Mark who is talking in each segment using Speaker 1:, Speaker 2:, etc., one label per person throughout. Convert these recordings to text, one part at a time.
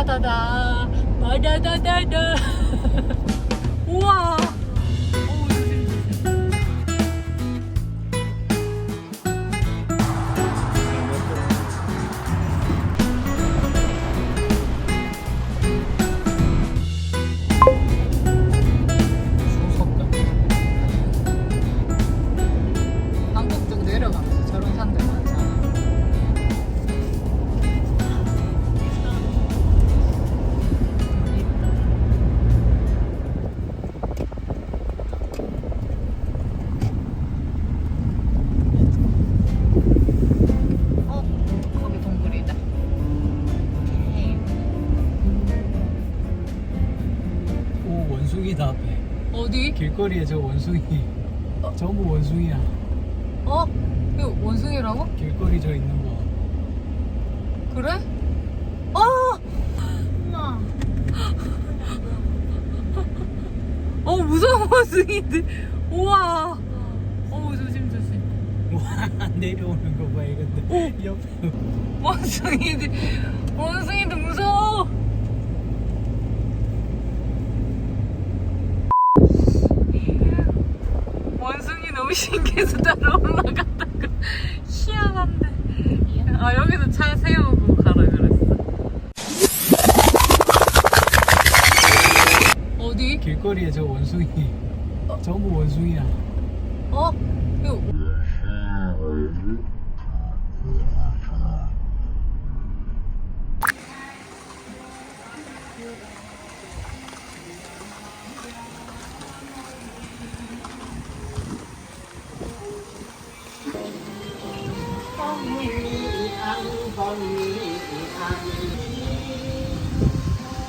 Speaker 1: 마다다다 마다다다다. 우와. 어우, 조심 조심. 한국 쪽 내려가면서 저런 산들 많잖아. 거기 동굴이다.
Speaker 2: 오, 원숭이다 앞에.
Speaker 1: 어디?
Speaker 2: 길거리에 저 원숭이. 전부 원숭이야.
Speaker 1: 어? 이거 원숭이라고?
Speaker 2: 길거리 저 있는 거.
Speaker 1: 그래? 어!
Speaker 3: 엄마.
Speaker 1: 무서운 원숭이들. 우와. 조심 조심.
Speaker 2: 와, 내려오는 거 봐, 이건데. 옆에.
Speaker 1: 원숭이들 무서워. 원숭이 너무 신기해서 따라 올라갔다가 희한한데. 여기서 차 세우고 가라 그랬어. 어디?
Speaker 2: 길거리에 저 원숭이. 전부 원숭이야.
Speaker 1: 이거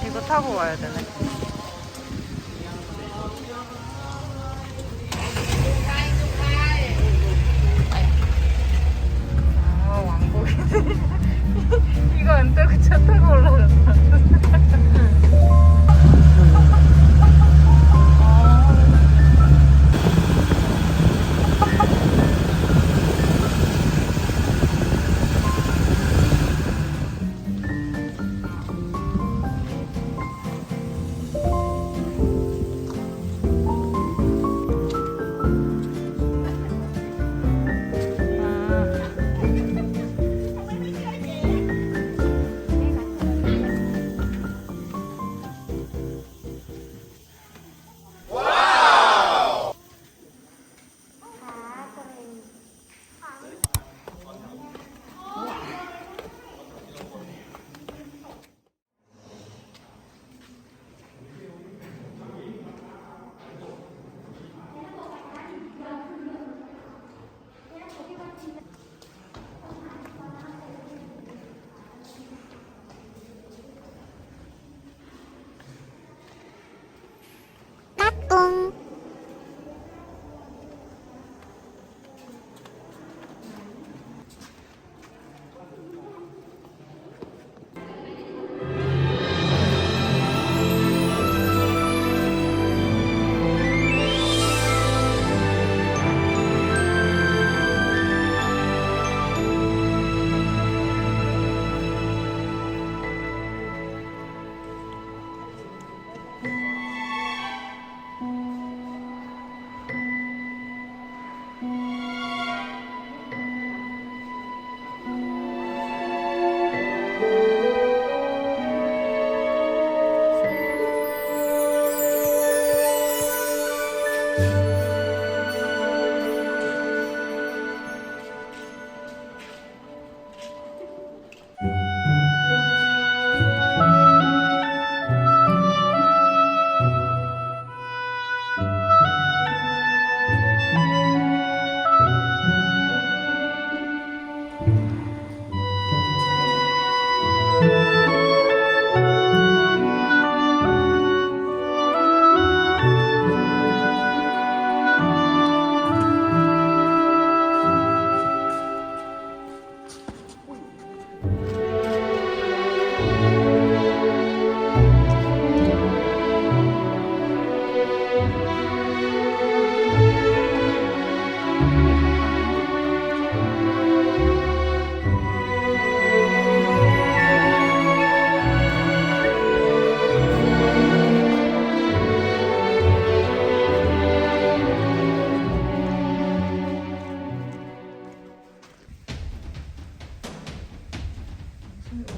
Speaker 1: 이거 타고 와야 되네. 왕복이네. 이거 안 타고 차 타고 올라갔다.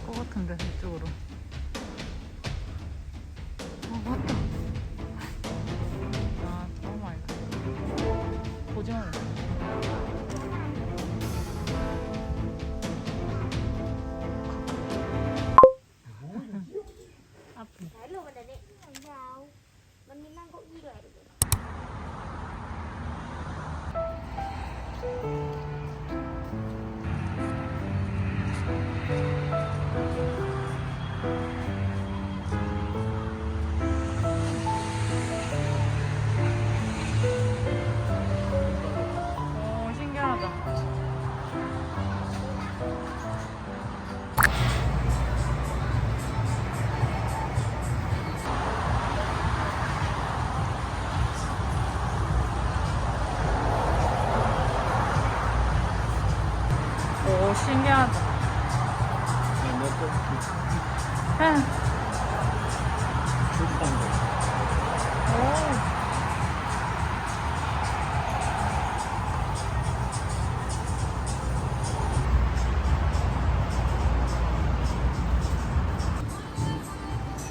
Speaker 1: 것 같은데 이쪽으로. 맞다. 아, 오 마이 갓. 보지마.
Speaker 3: Đấy luôn rồi đấy. Làm sao? Mình đi mang cỗ gì rồi.
Speaker 1: 오, 신기하다. 오, 신기하다. 응. 오.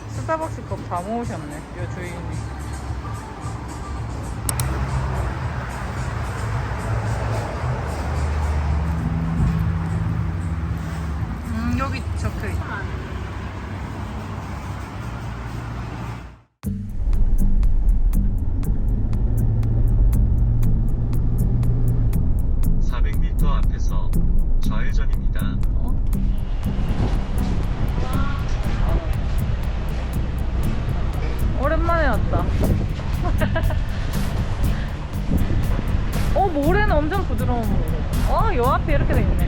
Speaker 1: 스타벅스 컵 다 모으셨네, 요 주인이. 여기 적혀있다.
Speaker 4: 앞에서 좌회전입니다.
Speaker 1: 오랜만에 왔다. 모래는 엄청 부드러운 모래. 요 앞에 이렇게 돼 있네.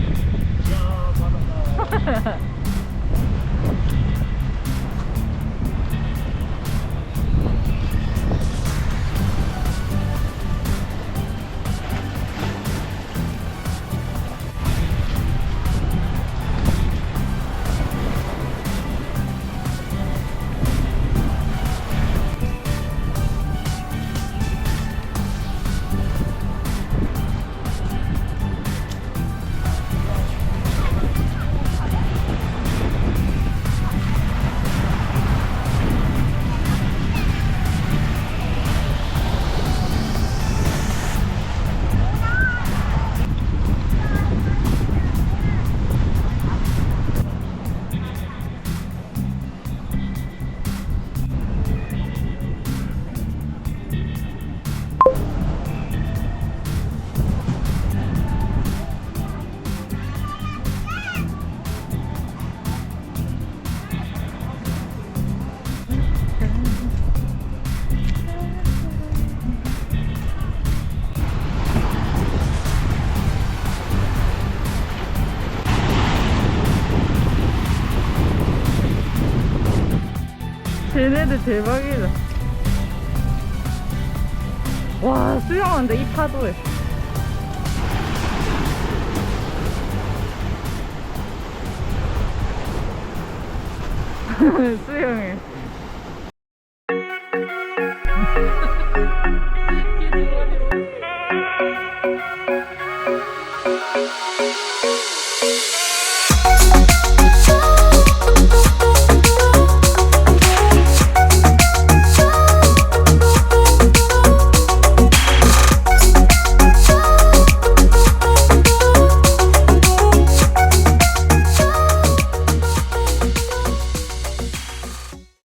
Speaker 1: 쟤네들 대박이다. 와, 수영한다, 이 파도에. 수영해.